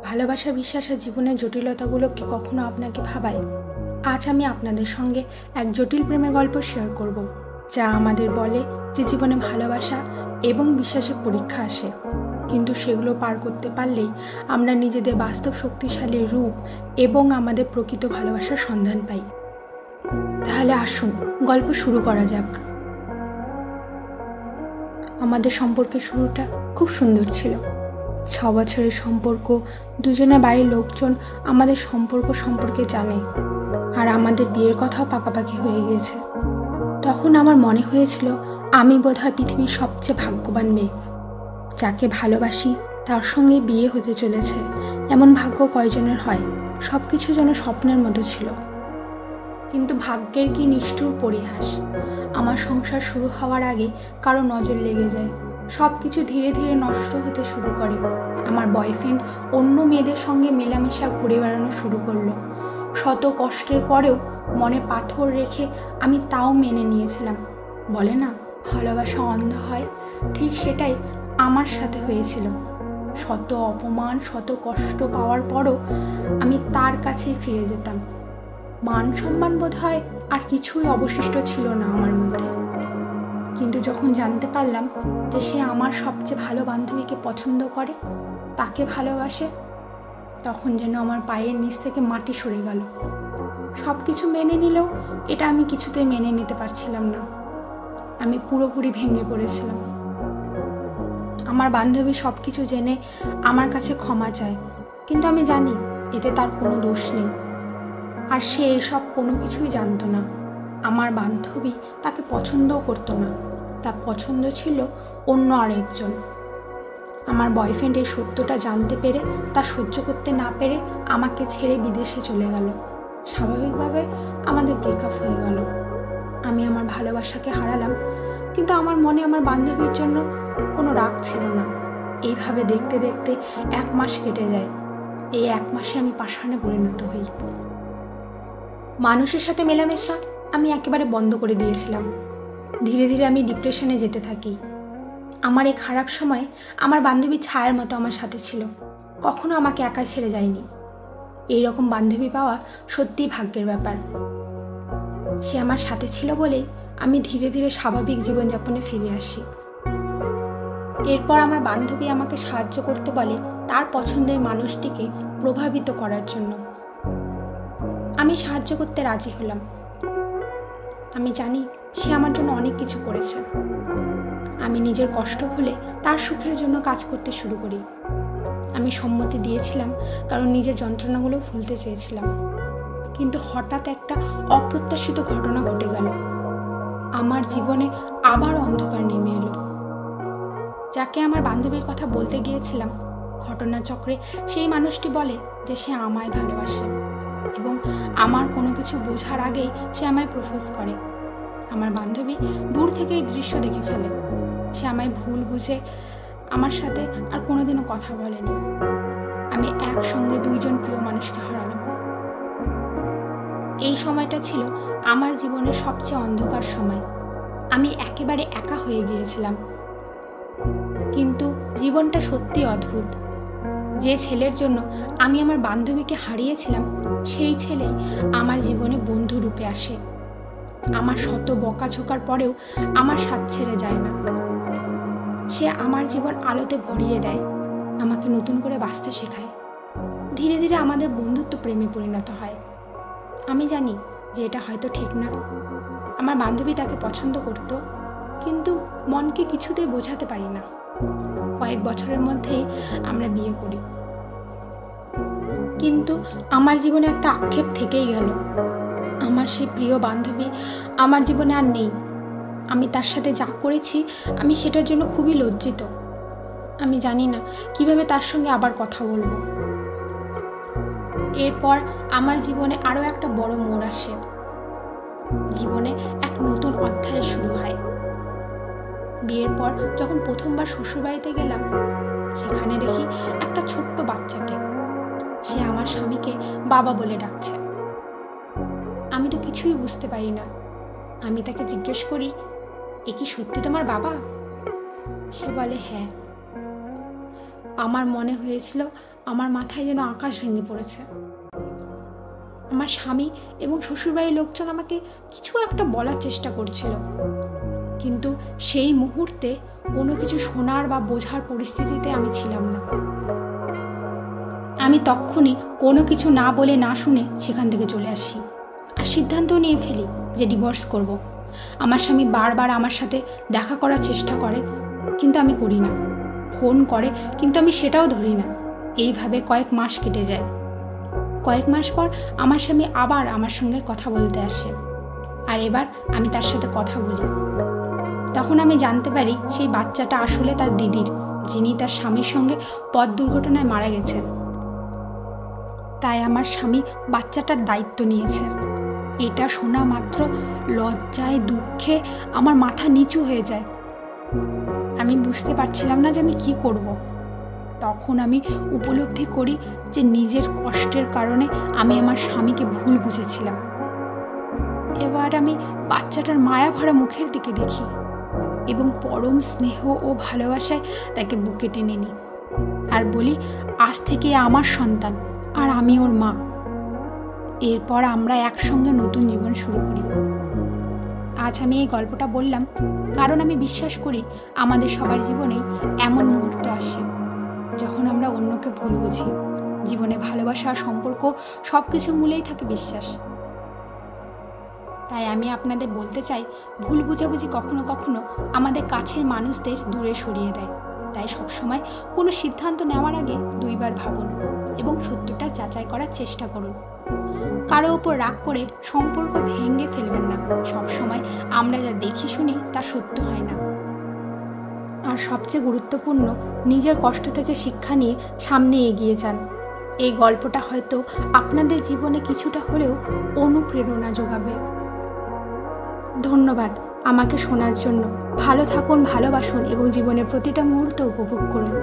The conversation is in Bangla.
ভালোবাসা, বিশ্বাস আর জীবনের জটিলতাগুলো কি কখনো আপনাকে ভাবায়? আজ আমি আপনাদের সঙ্গে এক জটিল প্রেমের গল্প শেয়ার করব, যা আমাদের বলে যে জীবনে ভালোবাসা এবং বিশ্বাসের পরীক্ষা আসে, কিন্তু সেগুলো পার করতে পারলেই আমরা নিজেদের বাস্তব শক্তিশালী রূপ এবং আমাদের প্রকৃত ভালোবাসার সন্ধান পাই। তাহলে আসুন গল্প শুরু করা যাক। আমাদের সম্পর্কের শুরুটা খুব সুন্দর ছিল। 6 বছরের সম্পর্ক, দুজনের বাড়ির লোকজন আমাদের সম্পর্ক সম্পর্কে জানে, আর আমাদের বিয়ের কথাও পাকাপাকি হয়ে গিয়েছে। তখন আমার মনে হয়েছিল আমি বোধহয় পৃথিবীর সবচেয়ে ভাগ্যবান মেয়ে। যাকে ভালোবাসি তার সঙ্গে বিয়ে হতে চলেছে, এমন ভাগ্য কয়জনের হয়। সব কিছু যেন স্বপ্নের মতো ছিল। কিন্তু ভাগ্যের কি নিষ্ঠুর পরিহাস! আমার সংসার শুরু হওয়ার আগে কারো নজর লেগে যায়, সব কিছু ধীরে ধীরে নষ্ট হতে শুরু করে। আমার বয়ফ্রেন্ড অন্য মেয়েদের সঙ্গে মেলামেশা, ঘুরে বেড়ানো শুরু করলো। শত কষ্টের পরেও মনে পাথর রেখে আমি তাও মেনে নিয়েছিলাম। বলে না, ভালোবাসা অন্ধ হয়, ঠিক সেটাই আমার সাথে হয়েছিল। শত অপমান, শত কষ্ট পাওয়ার পরও আমি তার কাছেই ফিরে যেতাম। মান সম্মান বোধ হয় আর কিছুই অবশিষ্ট ছিল না আমার মধ্যে। কিন্তু যখন জানতে পারলাম যে সে আমার সবচেয়ে ভালো বান্ধবীকে পছন্দ করে, তাকে ভালোবাসে, তখন যেন আমার পায়ের নিচ থেকে মাটি সরে গেল। সব কিছু মেনে নিলেও এটা আমি কিছুতেই মেনে নিতে পারছিলাম না। আমি পুরোপুরি ভেঙে পড়েছিলাম। আমার বান্ধবী সব কিছু জেনে আমার কাছে ক্ষমা চায়, কিন্তু আমি জানি এতে তার কোনো দোষ নেই। আর সে এসব কোনো কিছুই জানতো না। আমার বান্ধবী তাকে পছন্দও করতো না, তার পছন্দ ছিল অন্য আরেকজন। আমার বয়ফ্রেন্ড এই সত্যটা জানতে পেরে, তা সহ্য করতে না পেরে আমাকে ছেড়ে বিদেশে চলে গেল। স্বাভাবিকভাবে আমাদের ব্রেকআপ হয়ে গেল। আমি আমার ভালোবাসাকে হারালাম, কিন্তু আমার মনে আমার বান্ধবীর জন্য কোনো রাগ ছিল না। এইভাবে দেখতে দেখতে 1 মাস কেটে যায়। এই 1 মাসে আমি পাষাণে পরিণত হই। মানুষের সাথে মেলামেশা আমি একেবারে বন্ধ করে দিয়েছিলাম। ধীরে ধীরে আমি ডিপ্রেশনে যেতে থাকি। আমার এই খারাপ সময় আমার বান্ধবী ছায়ার মতো আমার সাথে ছিল, কখনো আমাকে একা ছেড়ে যায়নি। এইরকম বান্ধবী পাওয়া সত্যিই ভাগ্যের ব্যাপার। সে আমার সাথে ছিল বলেই আমি ধীরে ধীরে স্বাভাবিক জীবনযাপনে ফিরে আসি। এরপর আমার বান্ধবী আমাকে সাহায্য করতে বলে তার পছন্দের মানুষটিকে প্রভাবিত করার জন্য। আমি সাহায্য করতে রাজি হলাম। আমি জানি সে আমার জন্য অনেক কিছু করেছে। আমি নিজের কষ্ট ভুলে তার সুখের জন্য কাজ করতে শুরু করি। আমি সম্মতি দিয়েছিলাম কারণ নিজের যন্ত্রণাগুলো ভুলতে চেয়েছিলাম। কিন্তু হঠাৎ একটা অপ্রত্যাশিত ঘটনা ঘটে গেল। আমার জীবনে আবার অন্ধকার নেমে এলো। যাকে আমার বান্ধবীর কথা বলতে গিয়েছিলাম, ঘটনাচক্রে সেই মানুষটি বলে যে সে আমায় ভালোবাসে এবং আমার কোনো কিছু বোঝার আগেই সে আমায় প্রপোজ করে। আমার বান্ধবী দূর থেকে এই দৃশ্য দেখে ফেলে। সে আমায় ভুল বুঝে আমার সাথে আর কোনোদিনও কথা বলেনি। আমি একসঙ্গে 2 জন প্রিয় মানুষকে হারালাম। এই সময়টা ছিল আমার জীবনের সবচেয়ে অন্ধকার সময়। আমি একেবারে একা হয়ে গিয়েছিলাম। কিন্তু জীবনটা সত্যি অদ্ভুত। যে ছেলের জন্য আমি আমার বান্ধবীকে হারিয়েছিলাম, সেই ছেলেই আমার জীবনে বন্ধু রূপে আসে। আমার শত বকাঝোকার পরেও আমার সাথ ছেড়ে যায় না। সে আমার জীবন আলোতে ভরিয়ে দেয়, আমাকে নতুন করে বাঁচতে শেখায়। ধীরে ধীরে আমাদের বন্ধুত্ব প্রেমে পরিণত হয়। আমি জানি যে এটা হয়তো ঠিক না। আমার বান্ধবী তাকে পছন্দ করত, কিন্তু মনকে কিছুতেই বোঝাতে পারি না। কয়েক বছরের মধ্যেই আমরা বিয়ে করি। কিন্তু আমার জীবনে একটা আক্ষেপ থেকেই গেল। আমার সেই প্রিয় বান্ধবী আমার জীবনে আর নেই। আমি তার সাথে যা করেছি, আমি সেটার জন্য খুবই লজ্জিত। আমি জানি না কিভাবে তার সঙ্গে আবার কথা বলবো। এরপর আমার জীবনে আরও একটা বড় মোড় আসে। জীবনে এক নতুন অধ্যায় শুরু হয়। বিয়ের পর যখন প্রথমবার শ্বশুরবাড়িতে গেলাম, সেখানে দেখি একটা ছোট্ট বাচ্চাকে। সে আমার স্বামীকে বাবা বলে ডাকছে। আমি তো কিছুই বুঝতে পারি না। আমি তাকে জিজ্ঞেস করি, এ কি সত্যি তোমার বাবা? সে বলে হ্যাঁ। আমার মনে হয়েছিল আমার মাথায় যেন আকাশ ভেঙে পড়েছে। আমার স্বামী এবং শ্বশুরবাড়ির লোকজন আমাকে কিছু একটা বলার চেষ্টা করছিল, কিন্তু সেই মুহূর্তে কোনো কিছু শোনার বা বোঝার পরিস্থিতিতে আমি ছিলাম না। আমি তখনই কোনো কিছু না বলে না শুনে সেখান থেকে চলে আসি আর সিদ্ধান্ত নিয়ে ফেলি যে ডিভোর্স করব। আমার স্বামী বারবার আমার সাথে দেখা করার চেষ্টা করে, কিন্তু আমি করি না। ফোন করে, কিন্তু আমি সেটাও ধরি না। এইভাবে কয়েক মাস কেটে যায়। কয়েক মাস পর আমার স্বামী আবার আমার সঙ্গে কথা বলতে আসে, আর এবার আমি তার সাথে কথা বলি। তখন আমি জানতে পারি সেই বাচ্চাটা আসলে তার দিদির, যিনি তার স্বামীর সঙ্গে পথ দুর্ঘটনায় মারা গেছেন। তাই আমার স্বামী বাচ্চাটার দায়িত্ব নিয়েছে। এটা শোনা মাত্র লজ্জায় দুঃখে আমার মাথা নিচু হয়ে যায়। আমি বুঝতে পারছিলাম না যে আমি কি করব। তখন আমি উপলব্ধি করি যে নিজের কষ্টের কারণে আমি আমার স্বামীকে ভুল বুঝেছিলাম। এবার আমি বাচ্চাটার মায়া ভরা মুখের দিকে দেখি এবং পরম স্নেহ ও ভালোবাসায় তাকে বুকে টেনে নিই আর বলি, আজ থেকে আমার সন্তান আর আমি ওর মা। এরপর আমরা একসঙ্গে নতুন জীবন শুরু করি। আজ আমি এই গল্পটা বললাম কারণ আমি বিশ্বাস করি আমাদের সবার জীবনেই এমন মুহূর্ত আসে যখন আমরা অন্যকে ভুল বুঝি। জীবনে ভালোবাসা, সম্পর্ক সব কিছুর মূলেই থাকে বিশ্বাস। তাই আমি আপনাদের বলতে চাই, ভুল বুঝাবুঝি কখনো কখনো আমাদের কাছের মানুষদের দূরে সরিয়ে দেয়। তাই সবসময় কোনো সিদ্ধান্ত নেওয়ার আগে দুইবার ভাবুন এবং সত্যটা যাচাই করার চেষ্টা করুন। কারো ওপর রাগ করে সম্পর্ক ভেঙে ফেলবেন না। সবসময় আমরা যা দেখি শুনি তা সত্য হয় না। আর সবচেয়ে গুরুত্বপূর্ণ, নিজের কষ্ট থেকে শিক্ষা নিয়ে সামনে এগিয়ে যান। এই গল্পটা হয়তো আপনাদের জীবনে কিছুটা হলেও অনুপ্রেরণা যোগাবে। ধন্যবাদ আমাকে শোনার জন্য। ভালো থাকুন, ভালোবাসুন এবং জীবনের প্রতিটা মুহূর্ত উপভোগ করুন।